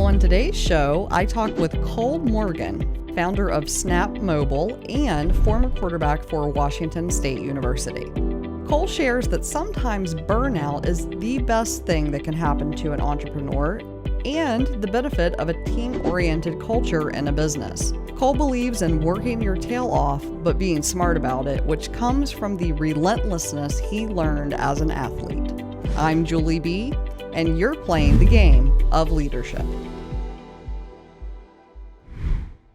On today's show, I talk with Cole Morgan, founder of Snap Mobile and former quarterback for Washington State University. Cole shares that sometimes burnout is the best thing that can happen to an entrepreneur and the benefit of a team-oriented culture in a business. Cole believes in working your tail off, but being smart about it, which comes from the relentlessness he learned as an athlete. I'm Julie B., and you're playing the game of leadership.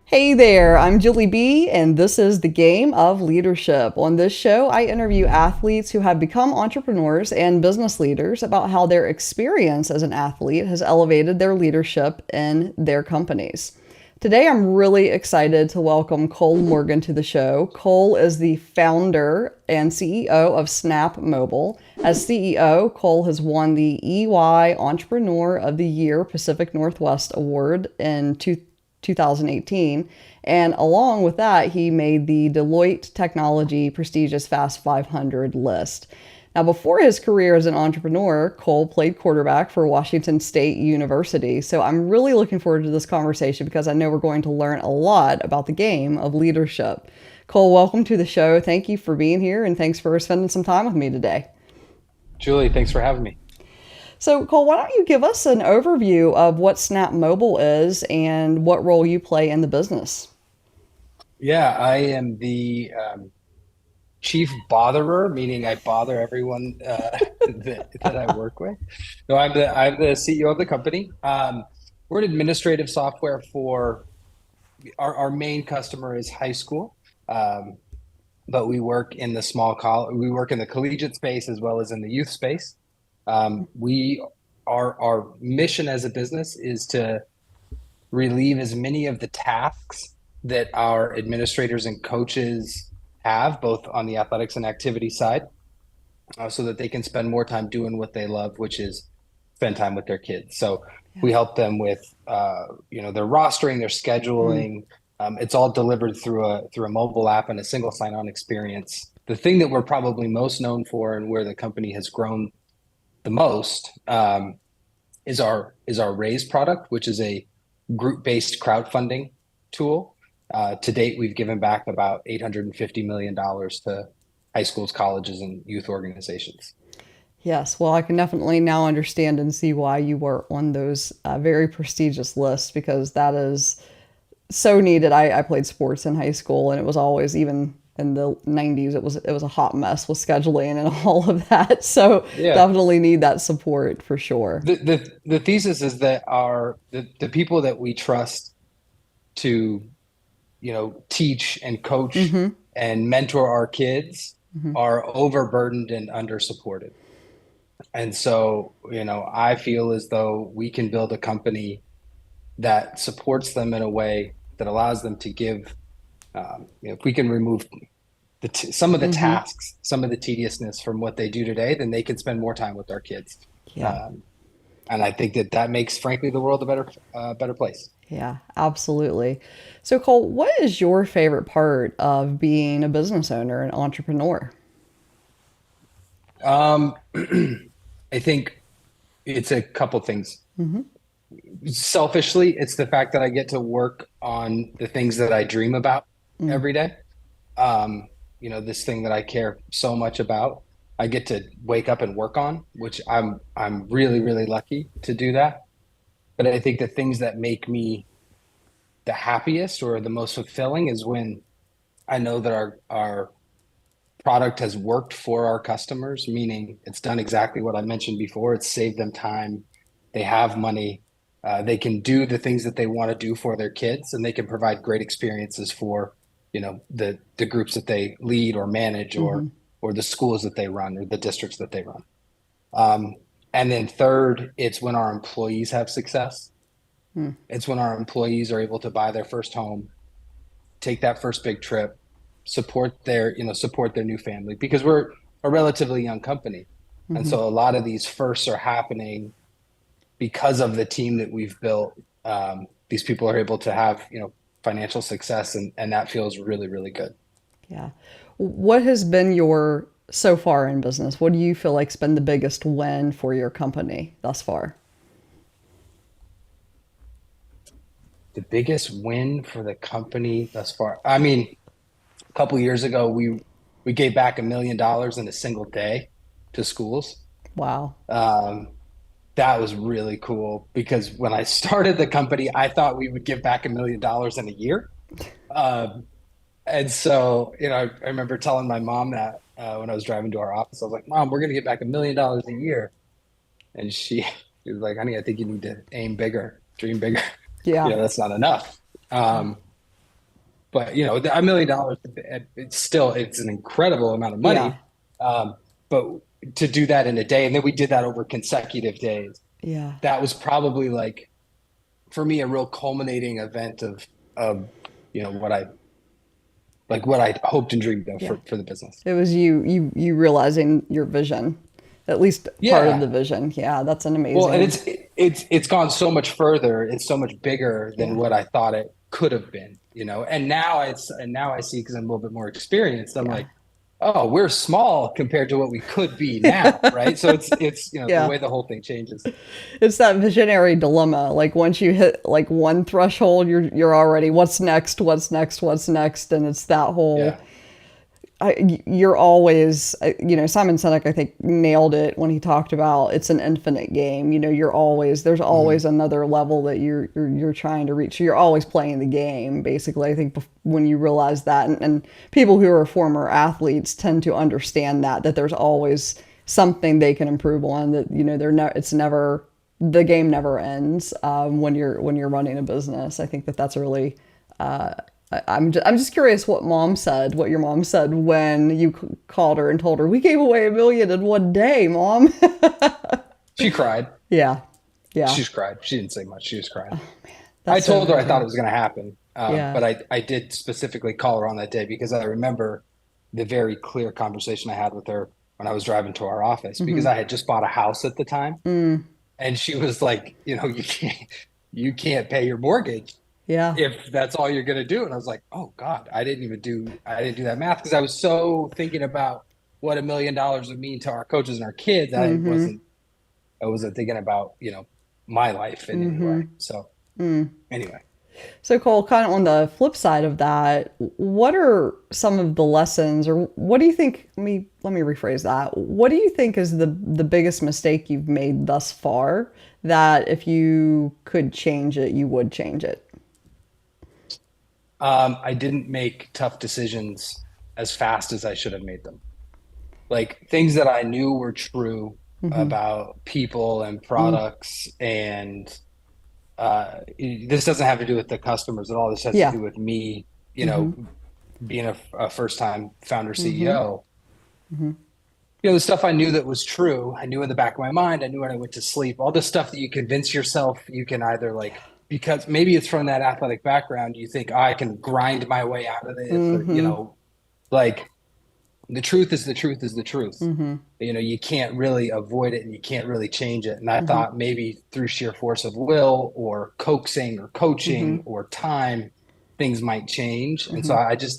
Hey there, I'm Julie B., and this is the Game of Leadership. On this show, I interview athletes who have become entrepreneurs and business leaders about how their experience as an athlete has elevated their leadership in their companies. Today, I'm really excited to welcome Cole Morgan to the show. Cole is the founder and CEO of Snap Mobile. As CEO, Cole has won the EY Entrepreneur of the Year Pacific Northwest Award in 2018. And along with that, he made the Deloitte Technology prestigious Fast 500 list. Now, before his career as an entrepreneur, Cole played quarterback for Washington State University. So I'm really looking forward to this conversation because I know we're going to learn a lot about the game of leadership. Cole, welcome to the show. Thank you for being here, and thanks for spending some time with me today. Julie, thanks for having me. So, Cole, why don't you give us an overview of what Snap Mobile is and what role you play in the business? Yeah, I am the chief botherer, meaning I bother everyone that I work with. No, I'm the CEO of the company. We're an administrative software for our main customer is high school, but we work in we work in the collegiate space as well as in the youth space. Our mission as a business is to relieve as many of the tasks that our administrators and coaches have, both on the athletics and activity side, so that they can spend more time doing what they love, which is spend time with their kids. So we help them with, their rostering, their scheduling. It's all delivered through a mobile app and a single sign-on experience. The thing that we're probably most known for and where the company has grown the most is our Raise product, which is a group-based crowdfunding tool. To date, we've given back about $850 million to high schools, colleges, and youth organizations. Yes, well, I can definitely now understand and see why you were on those very prestigious lists, because that is so needed. I played sports in high school, and it was always, even in the 90s, it was a hot mess with scheduling and all of that. So definitely need that support for sure. The thesis is that the people that we trust to teach and coach and mentor our kids are overburdened and undersupported. And so, I feel as though we can build a company that supports them in a way that allows them to give, if we can remove some of the tasks, some of the tediousness from what they do today, then they can spend more time with our kids. Yeah. And I think that makes, frankly, the world a better place. Yeah, absolutely. So, Cole, what is your favorite part of being a business owner and entrepreneur? I think it's a couple things. Selfishly, it's the fact that I get to work on the things that I dream about every day. This thing that I care so much about, I get to wake up and work on, which I'm really, really lucky to do that. But I think the things that make me the happiest or the most fulfilling is when I know that our product has worked for our customers, meaning it's done exactly what I mentioned before. It's saved them time. They have money. They can do the things that they want to do for their kids, and they can provide great experiences for, the groups that they lead or manage or the schools that they run or the districts that they run. And then third, it's when our employees have success. It's when our employees are able to buy their first home, take that first big trip, support their new family, because we're a relatively young company. And so a lot of these firsts are happening because of the team that we've built. These people are able to have, financial success, and that feels really, really good. Yeah. What has been your so far in business? What do you feel like's been the biggest win for your company thus far? the biggest win for the company thus far. I mean, a couple years ago, we gave back $1 million in a single day to schools. Wow. Um, that was really cool because when I started the company, I thought we would give back $1 million in a year. Um, and so, I remember telling my mom that when I was driving to our office, I was like, "Mom, we're going to get back $1 million a year." And she was like, "Honey, I think you need to aim bigger, dream bigger. Yeah. That's not enough." Um, but $1 million, it's an incredible amount of Yeah. money. But to do that in a day, and then we did that over consecutive days, Yeah. that was probably like for me a real culminating event of what I hoped and dreamed of Yeah. for the business. It was you realizing your vision, at least part of the Yeah. vision. Yeah, that's an Well, and amazing. it's gone so much further. It's so much bigger than Yeah. what I thought it could have been, and now I see because I'm a little bit more experienced. I'm Yeah. like, oh, we're small compared to what we could be now, right? So it's the Yeah. way the whole thing changes. It's that visionary dilemma. Like once you hit like one threshold, you're already what's next, what's next, what's next, and it's that whole Yeah. you're always, Simon Sinek, I think, nailed it when he talked about it's an infinite game. There's Hmm. always another level that you're trying to reach. So you're always playing the game, basically. I think when you realize that, and people who are former athletes tend to understand that there's always something they can improve on. That it's never the game never ends when you're running a business. I think that's a really I'm just curious what your mom said when you called her and told her we gave away 1 million in one day, Mom. She cried. Yeah, yeah, She's cried. She didn't say much. She was crying. I that's so told her I thought it amazing. was going to happen, Yeah. but I did specifically call her on that day because I remember the very clear conversation I had with her when I was driving to our office because Mm-hmm. I had just bought a house at the time, Mm, and she was like, you can't pay your mortgage yeah. if that's all you're going to do. And I was like, oh God, I didn't do that math because I was so thinking about what $1 million would mean to our coaches and our kids. Mm-hmm. I wasn't thinking about, my life in any way. Mm-hmm. So Mm. anyway. So Cole, kind of on the flip side of that, what are some of the lessons, or what do you think? Let me rephrase that. What do you think is the biggest mistake you've made thus far that if you could change it, you would change it? I didn't make tough decisions as fast as I should have made them. Like things that I knew were true Mm-hmm. about people and Mm. products, and this doesn't have to do with the customers at all. This has to Yeah. do with me, Mm-hmm. being a first-time founder Mm-hmm. CEO. The stuff I knew that was true, I knew in the back of my mind. I knew when I went to sleep. All the stuff that you convince yourself you can either like because maybe it's from that athletic background. You think, "Oh, I can grind my way out of this," or Mm-hmm. like the truth is the truth is the truth. Mm-hmm. You can't really avoid it and you can't really change it. And I Mm-hmm. thought maybe through sheer force of will or coaxing or Mm-hmm. coaching or time, things might change. And so Mm-hmm.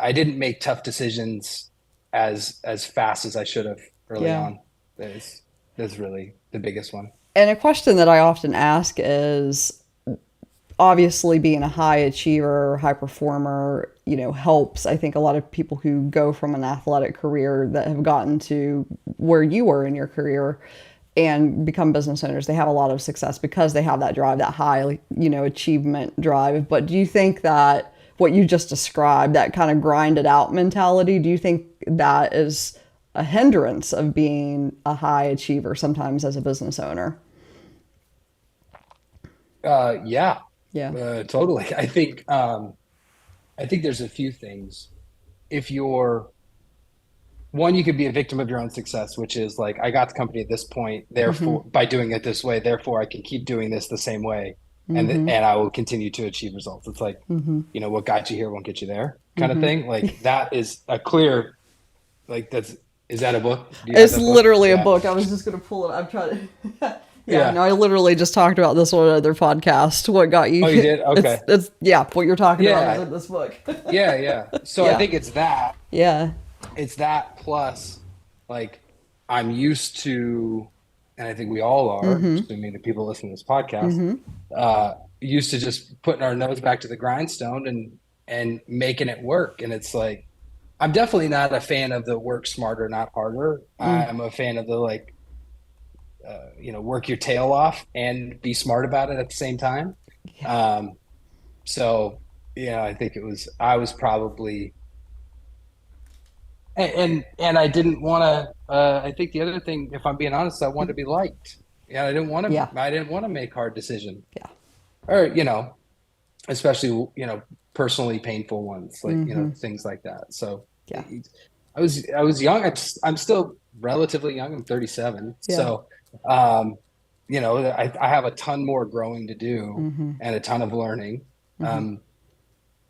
I didn't make tough decisions as fast as I should have early Yeah. on. That's really the biggest one. And a question that I often ask is obviously being a high achiever, high performer, helps. I think a lot of people who go from an athletic career that have gotten to where you were in your career and become business owners, they have a lot of success because they have that drive, that high, achievement drive. But do you think that what you just described, that kind of grinded out mentality, do you think that is a hindrance of being a high achiever sometimes as a business owner? Yeah, Yeah. totally. I think there's a few things. If you're one, you could be a victim of your own success, which is like, I got the company at this point, Mm-hmm. therefore, by doing it this way, therefore I can keep doing this the same way, Mm-hmm. and I will continue to achieve results. It's like, Mm-hmm. what got you here won't get you there, kind of Mm-hmm. thing. Like that is a clear, like that's is that a book? Do you have It's that book? literally a Yeah, book. I was just gonna pull it. I'm trying to. Yeah, no, yeah. I literally just talked about this on another podcast. What got you? Oh, you did? It's Okay. it's yeah. What you're talking about is Yeah, in this book. yeah, yeah. So I Yeah, think it's that. yeah. It's that plus like I'm used to, and I think we all are, Mm-hmm. assuming the people listening to this podcast, Mm-hmm. uh, used to just putting our nose back to the grindstone and making it work. And it's like I'm definitely not a fan of the work smarter, not harder. Mm, I'm a fan of the work your tail off and be smart about it at the same time. yeah. Um, so I think I was probably and I didn't want to. I think the other thing, if I'm being honest, I wanted to be liked. Yeah, Yeah. I didn't want to make hard decisions, Yeah. or especially personally painful ones, like Hmm. things like that. So Yeah. I was young. I'm still relatively young. I'm 37. Yeah. So I have a ton more growing to do Hmm. and a ton of learning. Hmm. Um,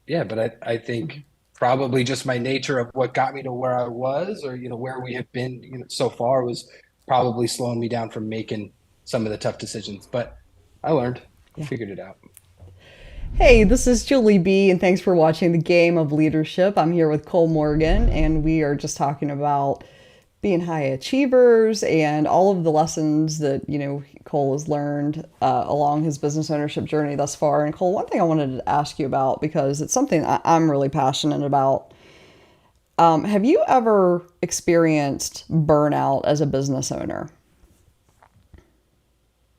yeah, but I think probably just my nature of what got me to where I was, or where we have been, so far was probably slowing me down from making some of the tough decisions. But I learned, I Yeah. figured it out. Hey, this is Julie B, and thanks for watching the Game of Leadership. I'm here with Cole Morgan, and we are just talking about being high achievers and all of the lessons that, Cole has learned along his business ownership journey thus far. And Cole, one thing I wanted to ask you about, because it's something I'm really passionate about. Have you ever experienced burnout as a business owner?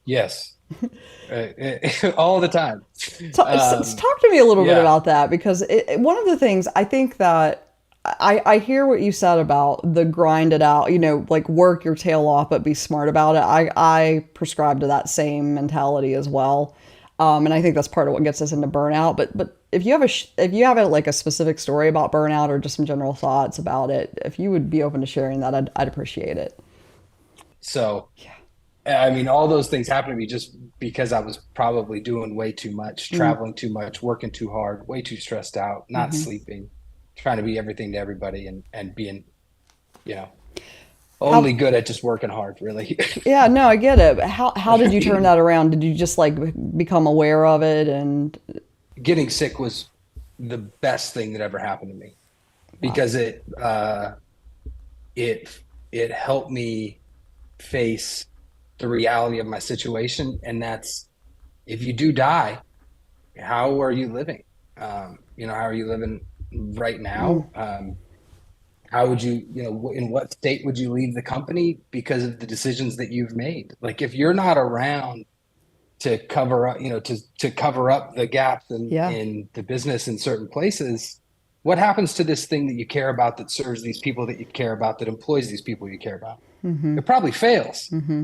Yes, all the time. Um, Talk to me a little bit yeah, about that, because one of the things I think that I hear what you said about the grind it out, like work your tail off, but be smart about it. I prescribe to that same mentality as well. And I think that's part of what gets us into burnout. But if you have if you have like a specific story about burnout or just some general thoughts about it, if you would be open to sharing that, I'd appreciate it. so Yeah. I mean, all those things happened to me just because I was probably doing way too much, Mm, traveling too much, working too hard, way too stressed out, not hmm. sleeping, trying to be everything to everybody, and being, you know, only How good at just working hard, really. Yeah, no, I get it. But how did you turn that around? Did you just like become aware of it and Getting sick was the best thing that ever happened to me wow. because it it helped me face the reality of my situation, and that's if you do die, how are you living? How are you living right Mm, now? How would you, in what state would you leave the company because of the decisions that you've made? Like if you're not around to cover up, to cover up the gaps yeah. in the business in certain places, what happens to this thing that you care about that serves these people that you care about, that employs these people you care about? Mm-hmm. It probably fails. Mm-hmm.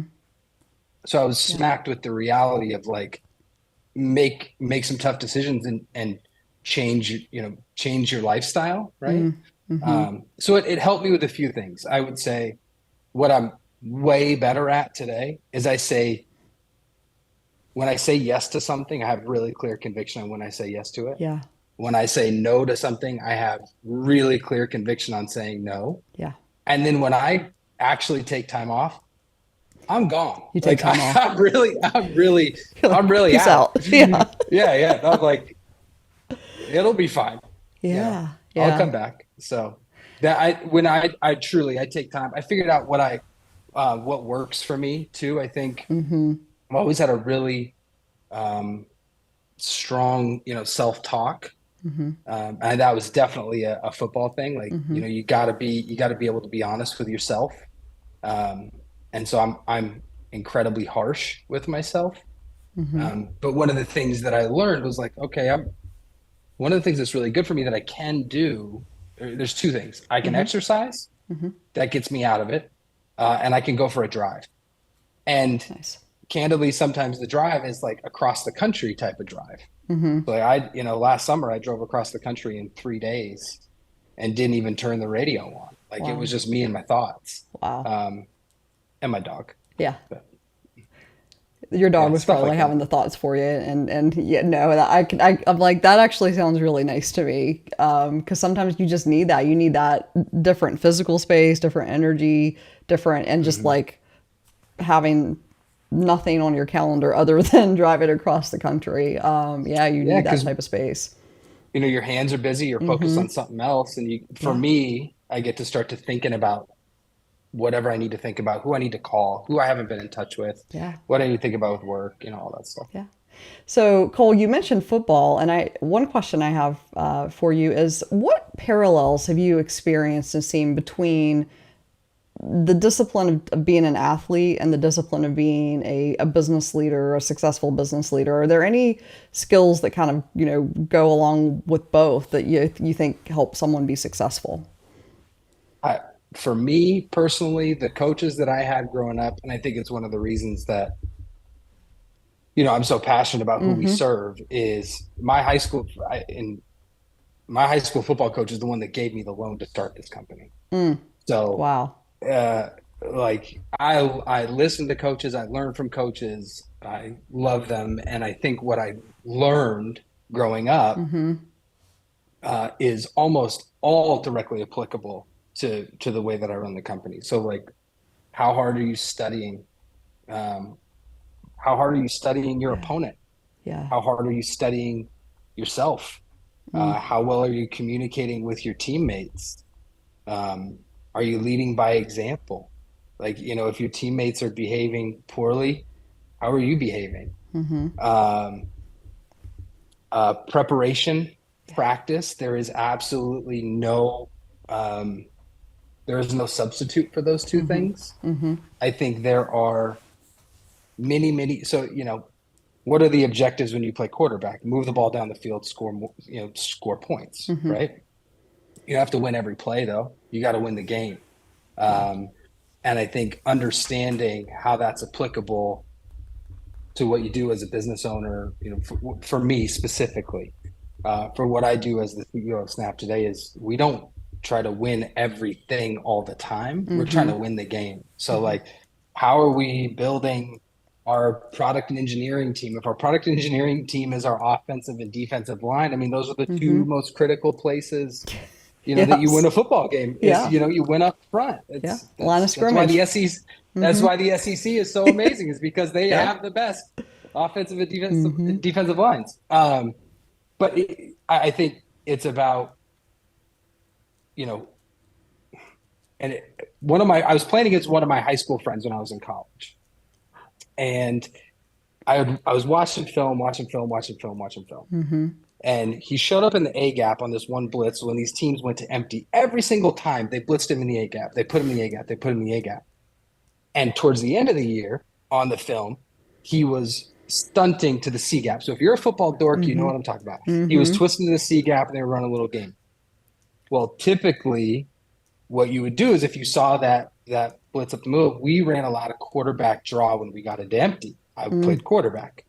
So I was Yeah. smacked with the reality of like make some tough decisions and change your lifestyle, right? Mm, mm-hmm. So it helped me with a few things. I would say what I'm way better at today is when I say yes to something, I have really clear conviction on when I say yes to it. Yeah. When I say no to something, I have really clear conviction on saying no. Yeah. And then when I actually take time off, I'm gone. You take Like time off. You're I'm like, really peace out. out. Yeah. Yeah, yeah. I'm like, it'll be fine. Yeah. I'll Yeah. come back. So that I truly I take time. I figured out what works for me too. I think Mm-hmm. I've always had a really um, strong, self-talk. Mm-hmm. And that was definitely a football thing. Like, Mm-hmm. you gotta be able to be honest with yourself. Um, and so I'm incredibly harsh with myself. Mm-hmm. But one of the things that I learned was like, okay, one of the things that's really good for me that I can do, there's two things. I can Mm-hmm. exercise, Mm-hmm. that gets me out of it, and I can go for a drive. And Nice. candidly, sometimes the drive is like across the country type of drive. Mm-hmm. So last summer I drove across the country in 3 days and didn't even turn the radio on. Like it Wow. was just me and my thoughts, Wow. um, and my dog. Yeah. But Your dog yeah, was stuff probably like that. having the thoughts for you, and yeah, no, I'm like, that actually sounds really nice to me, because sometimes you just need that. You need that different physical space, different energy, different, and just Hmm. like having nothing on your calendar other than driving across the country. Yeah, you Yeah, need that because type of space. your hands are busy, you're focused Mm-hmm. on something else, and for Yeah. me, I get to start to thinking about whatever I need to think about, who I need to call, who I haven't been in touch with, Yeah. what I need to think about with work, all that stuff. Yeah. So, Cole, you mentioned football, and I one question I have for you is, what parallels have you experienced and seen between the discipline of being an athlete and the discipline of being a business leader, a successful business leader? Are there any skills that kind of, go along with both that you think help someone be successful? I, for me personally, the coaches that I had growing up, and I think it's one of the reasons that, I'm so passionate about who we serve is in my high school football coach is the one that gave me the loan to start this company. So, Wow. uh, like I listen to coaches, I learn from coaches, I love them, and I think what I learned growing up is almost all directly applicable to the way that I run the company. So, like, how hard are you studying? Um, how hard are you studying your Yeah. opponent? Yeah. How hard are you studying yourself? How well are you communicating with your teammates? Um, are you leading by example? Like, if your teammates are behaving poorly, how are you behaving? Um, Preparation, practice, um, there is no substitute for those two things. I think there are many, so, what are the objectives when you play quarterback? Move the ball down the field, score points, right? You don't have to win every play though. You got to win the game. Yeah. Um, and I think understanding how that's applicable to what you do as a business owner, for me specifically, for what I do as the CEO of Snap today is we don't try to win everything all the time. We're trying to win the game. So like, how are we building our product and engineering team? If our product and engineering team is our offensive and defensive line, I mean, those are the two most critical places that you win Yes. a football game is, Yeah. you win up front. Yeah. It's Line of that's why scrimmage. the SEC is so amazing is because they Yeah. have the best offensive and defensive lines. But I think it's about, you know, I was playing against one of my high school friends when I was in college, and I was watching film, and he showed up in the A gap on this one blitz when these teams went to empty. Every single time they blitzed him in the A gap, they put him in the A gap, they put him in the A gap. And towards the end of the year on the film, he was stunting to the C gap. So if you're a football dork, you know what I'm talking about. He was twisting to the C gap and they were running a little game. Well, typically what you would do is if you saw that blitz up the middle, we ran a lot of quarterback draw when we got into empty. I played quarterback.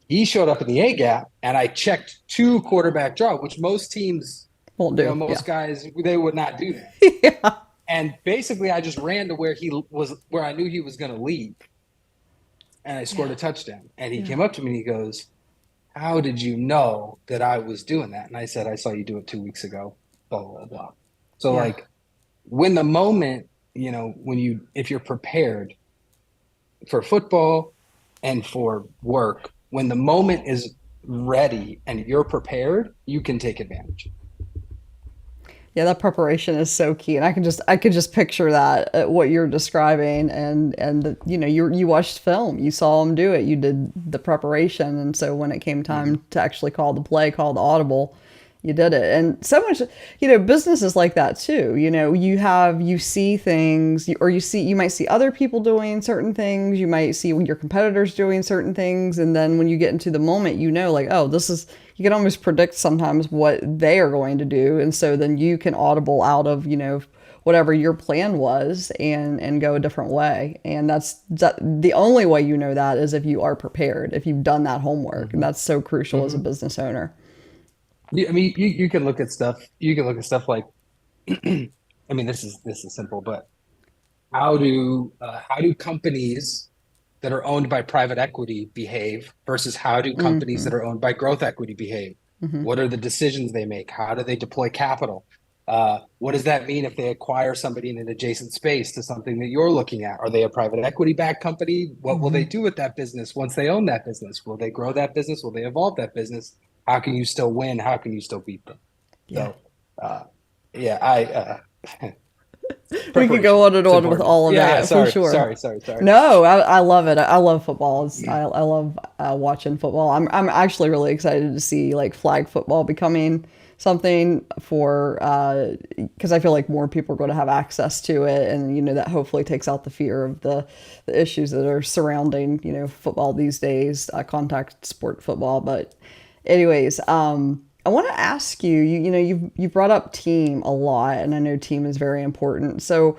He showed up in the A gap and I checked two quarterback draw, which most teams, Won't do. Yeah. most guys, they would not do that. Yeah. And basically I just ran to where I knew he was going to leave. And I scored a touchdown. And he came up to me and he goes, "How did you know that I was doing that?" And I said, "I saw you do it 2 weeks ago, blah, blah, blah." So Yeah. like when the moment, if you're prepared for football and for work, when the moment is ready and you're prepared, you can take advantage. Yeah, that preparation is so key, and I could just picture that what you're describing, and you watched film, you saw him do it, you did the preparation, and so when it came Mm-hmm. time to actually call the play, call the audible, you did it. And so much, business is like that too. You see things, or you might see other people doing certain things, you might see your competitors doing certain things, and then when you get into the moment, like, oh, this is, you can almost predict sometimes what they are going to do, and so then you can audible out of whatever your plan was, and go a different way. And the only way that is if you are prepared, if you've done that homework, and Mm-hmm. that's so crucial as a Mm-hmm. business owner. I mean, you can look at stuff. You can look at stuff like, I mean, this is simple, but how do companies that are owned by private equity behave versus how do companies that are owned by growth equity behave? What are the decisions they make? How do they deploy capital? What does that mean if they acquire somebody in an adjacent space to something that you're looking at? Are they a private equity backed company? What will they do with that business once they own that business? Will they grow that business? Will they evolve that business? How can you still win? How can you still beat them? Yeah. So, uh, yeah, We could go Preparation. on and It's on with important. all of Yeah, yeah. that for Sorry, sure. sorry, sorry, sorry. No, I love it. I love football. I love watching football. I'm actually really excited to see like flag football becoming something for because I feel like more people are going to have access to it, and that hopefully takes out the fear of the issues that are surrounding football these days, contact sport football. But anyways, I want to ask you. You've brought up team a lot, and I know team is very important. So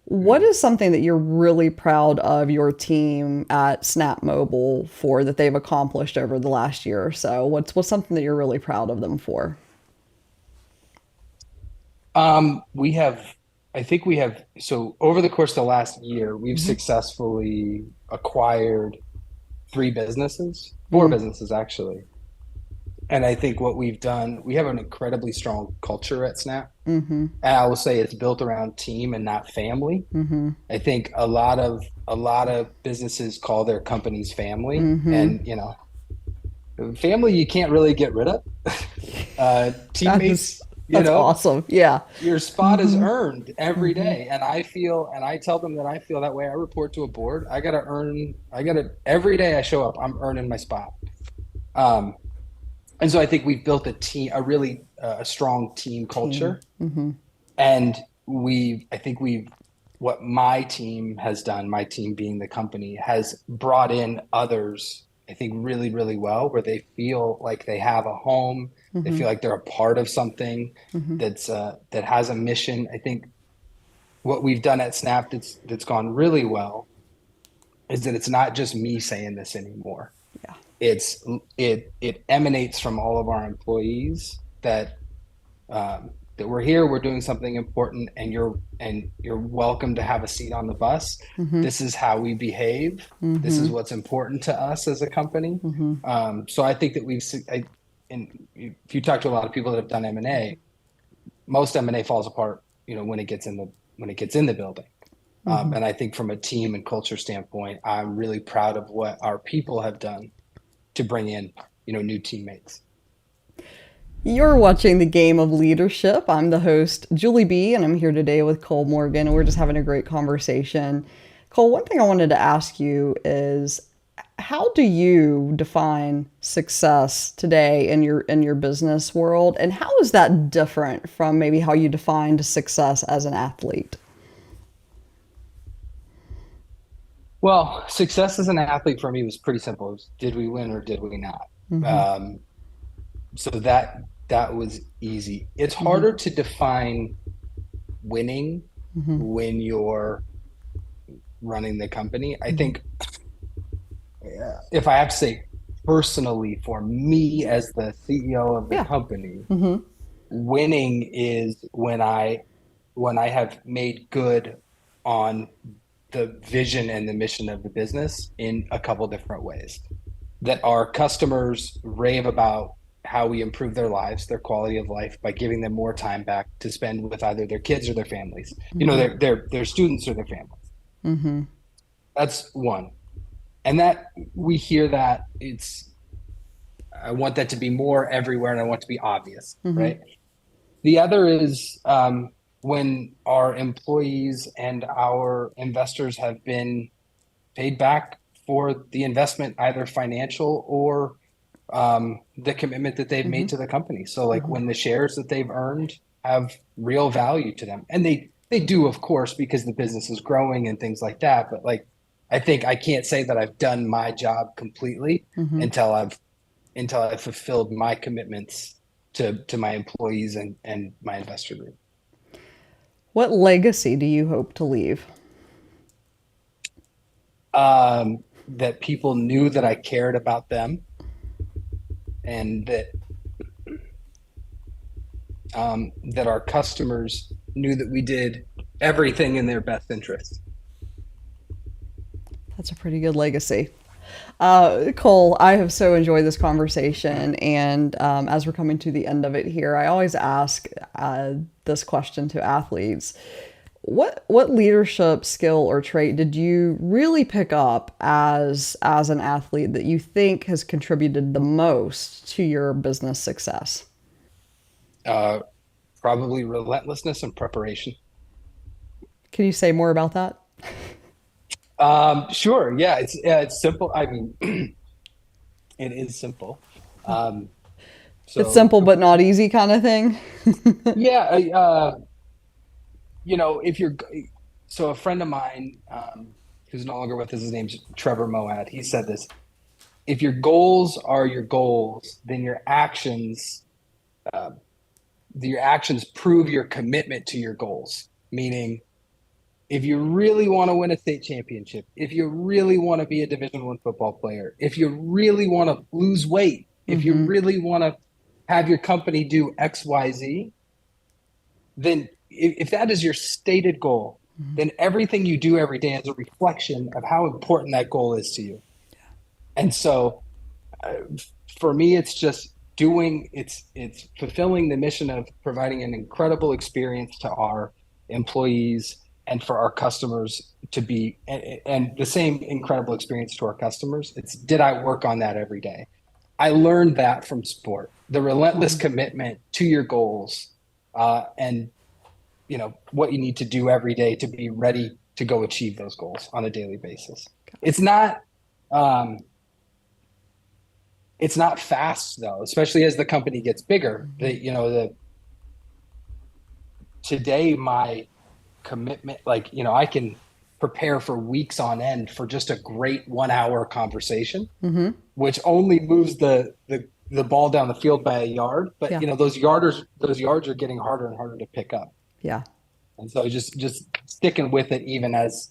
what Mhm. is something that you're really proud of your team at Snap Mobile for that they've accomplished over the last year or so? What's something that you're really proud of them for? We have, I think we have, so over the course of the last year, we've Mm-hmm. successfully acquired three businesses, four Mm, businesses actually. And I think what we've done, we have an incredibly strong culture at Snap. mm-hmm. And I will say it's built around team and not family. Mm-hmm. I think a lot of businesses call their companies family, Mm-hmm. and family you can't really get rid of. That is Teammates, that's awesome. Yeah. your spot is Mm-hmm. earned every Mm-hmm. day. And I feel, and I tell them that I feel that way. I report to a board. I gotta, every day I show up, I'm earning my spot. Um, and so I think we've built a team, a really a strong team Team. culture. Mm-hmm. And I think what my team has done, my team being the company, has brought in others, I think, really, really well, where they feel like they have a home, they Mm-hmm. feel like they're a part of something Mm-hmm. that has a mission. I think what we've done at Snap that's gone really well is that it's not just me saying this anymore. Yeah. It's it emanates from all of our employees that we're here, we're doing something important, and you're welcome to have a seat on the bus. Mm-hmm. This is how we behave. This Mm-hmm. is what's important to us as a company. Mm-hmm. So I think that and if you talk to a lot of people that have done M&A, most M&A falls apart, when it gets in the building. Mm-hmm. And I think from a team and culture standpoint, I'm really proud of what our people have done to bring in, new teammates. You're watching the Game of Leadership. I'm the host, Julie B, and I'm here today with Cole Morgan, and we're just having a great conversation. Cole, one thing I wanted to ask you is how do you define success today in your business world, and how is that different from maybe how you defined success as an athlete? Well, success as an athlete for me was pretty simple. It was, did we win or did we not? Mm-hmm. Um, so that was easy. It's Mm-hmm. harder to define winning Mm-hmm. when you're running the company. I Mm-hmm. think if I have to say personally for me as the CEO of the Yeah. company, Mm-hmm. winning is when I have made good on the vision and the mission of the business in a couple different ways. That our customers rave about how we improve their lives, their quality of life by giving them more time back to spend with either their kids or their families, Mm-hmm. their students or their families. Mm-hmm. That's one. And that we hear that I want that to be more everywhere and I want it to be obvious, Mm-hmm. right? The other is when our employees and our investors have been paid back for the investment, either financial or the commitment that they've Mm-hmm. made to the company. So, like Mm-hmm. when the shares that they've earned have real value to them, and they do, of course, because the business is growing and things like that. But like, I think I can't say that I've done my job completely Mm-hmm. until I've fulfilled my commitments to my employees and my investor group. What legacy do you hope to leave? That people knew that I cared about them, and that our customers knew that we did everything in their best interest. That's a pretty good legacy. Cole, I have so enjoyed this conversation. And as we're coming to the end of it here, I always ask this question to athletes. What leadership skill or trait did you really pick up as an athlete that you think has contributed the most to your business success? Uh, Probably relentlessness and preparation. Can you say more about that? Sure. Yeah, it's simple. I mean, it is simple. Um, It's so simple but not easy kind of thing. yeah, if you're so a friend of mine who's no longer with us, his name's Trevor Moad. He said this: if your goals are your goals, then your actions prove your commitment to your goals. Meaning, if you really want to win a state championship, if you really want to be a Division I football player, if you really want to lose weight, if you Mm-hmm. really want to have your company do X, Y, Z, then if that is your stated goal, then everything you do every day is a reflection of how important that goal is to you. And so uh, for me, it's just it's fulfilling the mission of providing an incredible experience to our employees and for our customers to be and the same incredible experience to our customers. It's did I work on that every day? I learned that from sport, the relentless commitment to your goals, and what you need to do every day to be ready to go achieve those goals on a daily basis. It's not um, it's not fast though, especially as the company gets bigger. The today my commitment, I can prepare for weeks on end for just a great 1 hour conversation, Mm-hmm. which only moves the ball down the field by a yard. But Yeah. those yards are getting harder and harder to pick up. Yeah. And so just sticking with it, even as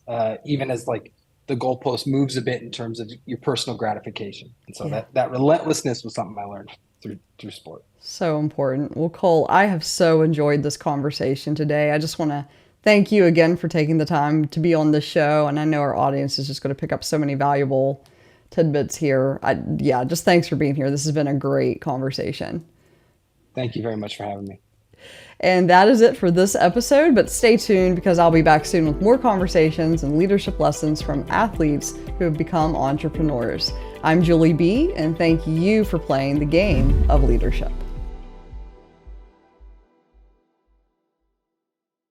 like the goalpost moves a bit in terms of your personal gratification. And so Yeah. that relentlessness was something I learned through sport. So important. Well, Cole, I have so enjoyed this conversation today. I just want to thank you again for taking the time to be on this show. And I know our audience is just going to pick up so many valuable tidbits here. Yeah, just thanks for being here. This has been a great conversation. Thank you very much for having me. And that is it for this episode, but stay tuned because I'll be back soon with more conversations and leadership lessons from athletes who have become entrepreneurs. I'm Julie B, and thank you for playing the game of leadership.